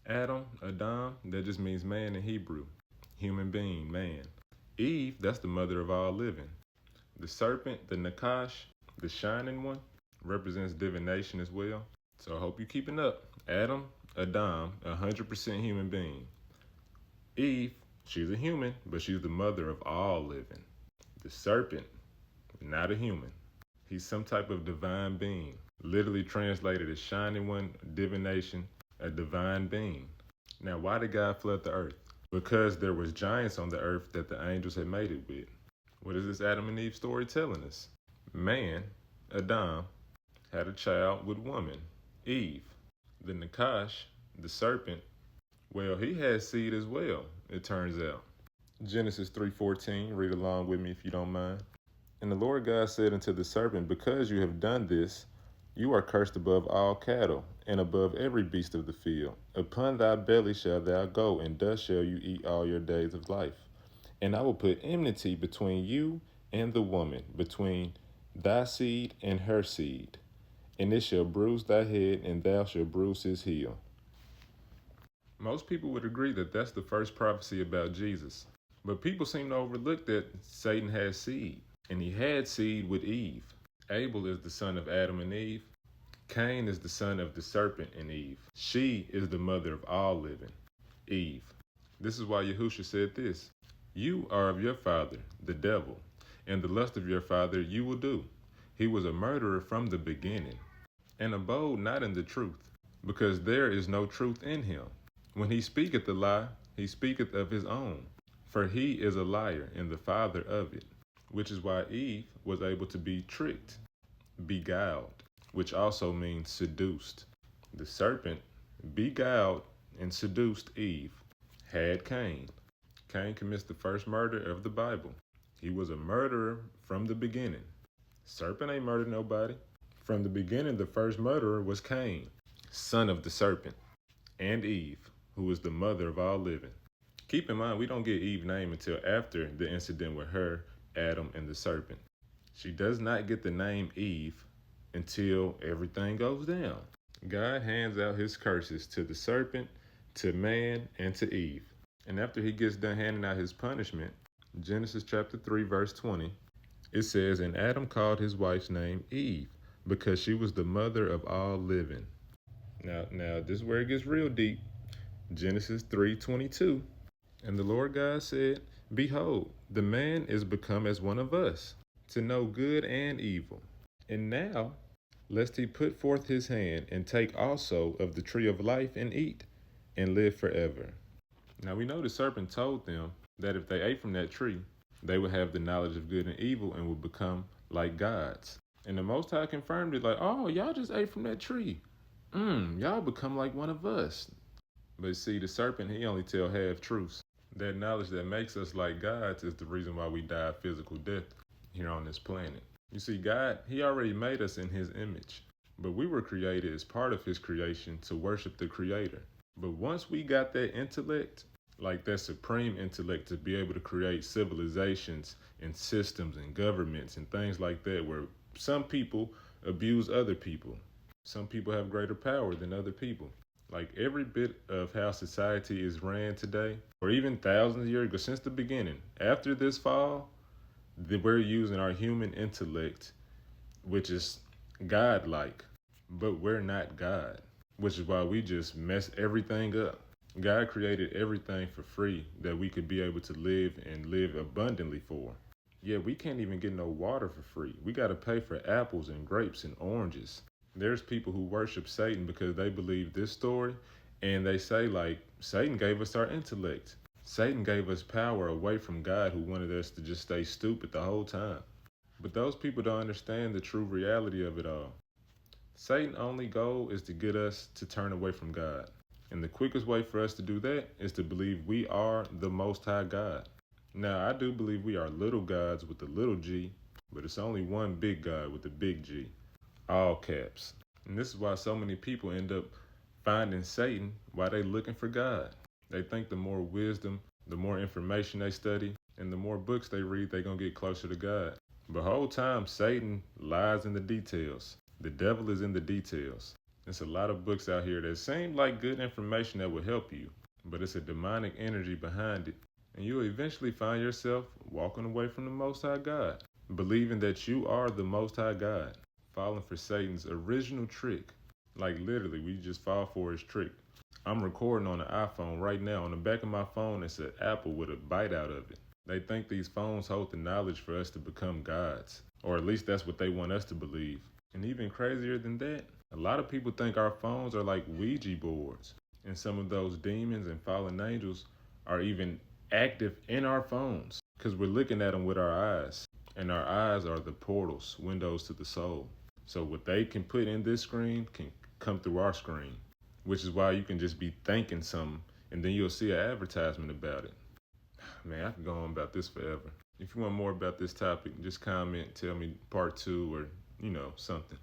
Adam, that just means man in Hebrew. Human being, man. Eve, that's the mother of all living. The serpent, the Nakash, the shining one, represents divination as well. So I hope you're keeping up. Adam, 100% human being. Eve, she's a human, but she's the mother of all living. The serpent, not a human. He's some type of divine being, literally translated as shining one, divination, a divine being. Now, why did God flood the earth? Because there was giants on the earth that the angels had made it with. What is this Adam and Eve story telling us? Man, Adam, had a child with woman, Eve. The Nakash, the serpent, well, he had seed as well, it turns out. Genesis 3:14, read along with me if you don't mind. And the Lord God said unto the serpent, because you have done this, you are cursed above all cattle, and above every beast of the field. Upon thy belly shalt thou go, and dust shall you eat all your days of life. And I will put enmity between you and the woman, between thy seed and her seed. And it shall bruise thy head, and thou shalt bruise his heel. Most people would agree that that's the first prophecy about Jesus. But people seem to overlook that Satan has seed, and he had seed with Eve. Abel is the son of Adam and Eve. Cain is the son of the serpent and Eve. She is the mother of all living, Eve. This is why Yahushua said this: you are of your father, the devil, and the lust of your father you will do. He was a murderer from the beginning, and abode not in the truth, because there is no truth in him. When he speaketh a lie, he speaketh of his own, for he is a liar and the father of it, which is why Eve was able to be tricked, beguiled, which also means seduced. The serpent beguiled and seduced Eve, had Cain. Cain commits the first murder of the Bible. He was a murderer from the beginning. Serpent ain't murdered nobody. From the beginning, the first murderer was Cain, son of the serpent, and Eve, who was the mother of all living. Keep in mind, we don't get Eve's name until after the incident with her, Adam, and the serpent. She does not get the name Eve until everything goes down. God hands out his curses to the serpent, to man, and to Eve. And after he gets done handing out his punishment, Genesis chapter 3, verse 20, it says, and Adam called his wife's name Eve, because she was the mother of all living. Now this is where it gets real deep. Genesis 3:22. And the Lord God said, behold, the man is become as one of us, to know good and evil. And now, lest he put forth his hand and take also of the tree of life and eat, and live forever. Now we know the serpent told them that if they ate from that tree, they would have the knowledge of good and evil and would become like gods. And the Most High confirmed it like, oh, y'all just ate from that tree. Y'all become like one of us. But see, the serpent, he only tell half truths. That knowledge that makes us like gods is the reason why we die physical death here on this planet. You see, God, he already made us in his image, but we were created as part of his creation to worship the creator. But once we got that intellect, like that supreme intellect to be able to create civilizations and systems and governments and things like that, where some people abuse other people. Some people have greater power than other people. Like every bit of how society is ran today, or even thousands of years ago, since the beginning, after this fall, we're using our human intellect, which is God-like, but we're not God, which is why we just mess everything up. God created everything for free that we could be able to live and live abundantly for. Yeah, we can't even get no water for free. We got to pay for apples and grapes and oranges. There's people who worship Satan because they believe this story, and they say like, Satan gave us our intellect. Satan gave us power away from God, who wanted us to just stay stupid the whole time. But those people don't understand the true reality of it all. Satan's only goal is to get us to turn away from God. And the quickest way for us to do that is to believe we are the Most High God. Now, I do believe we are little gods with the little g, but it's only one big God with the big G. All caps. And this is why so many people end up finding Satan while they looking for God. They think the more wisdom, the more information they study, and the more books they read, they're going to get closer to God. But the whole time, Satan lies in the details. The devil is in the details. There's a lot of books out here that seem like good information that will help you, but it's a demonic energy behind it, and you'll eventually find yourself walking away from the Most High God, believing that you are the Most High God, falling for Satan's original trick. Like literally, we just fall for his trick. I'm recording on an iPhone right now. On the back of my phone, it's an apple with a bite out of it. They think these phones hold the knowledge for us to become gods, or at least that's what they want us to believe. And even crazier than that, a lot of people think our phones are like Ouija boards, and some of those demons and fallen angels are even active in our phones because we're looking at them with our eyes, and our eyes are the portals, windows to the soul. So what they can put in this screen can come through our screen, which is why you can just be thinking something and then you'll see an advertisement about it. Man, I can go on about this forever. If you want more about this topic, just comment, tell me part two or, something.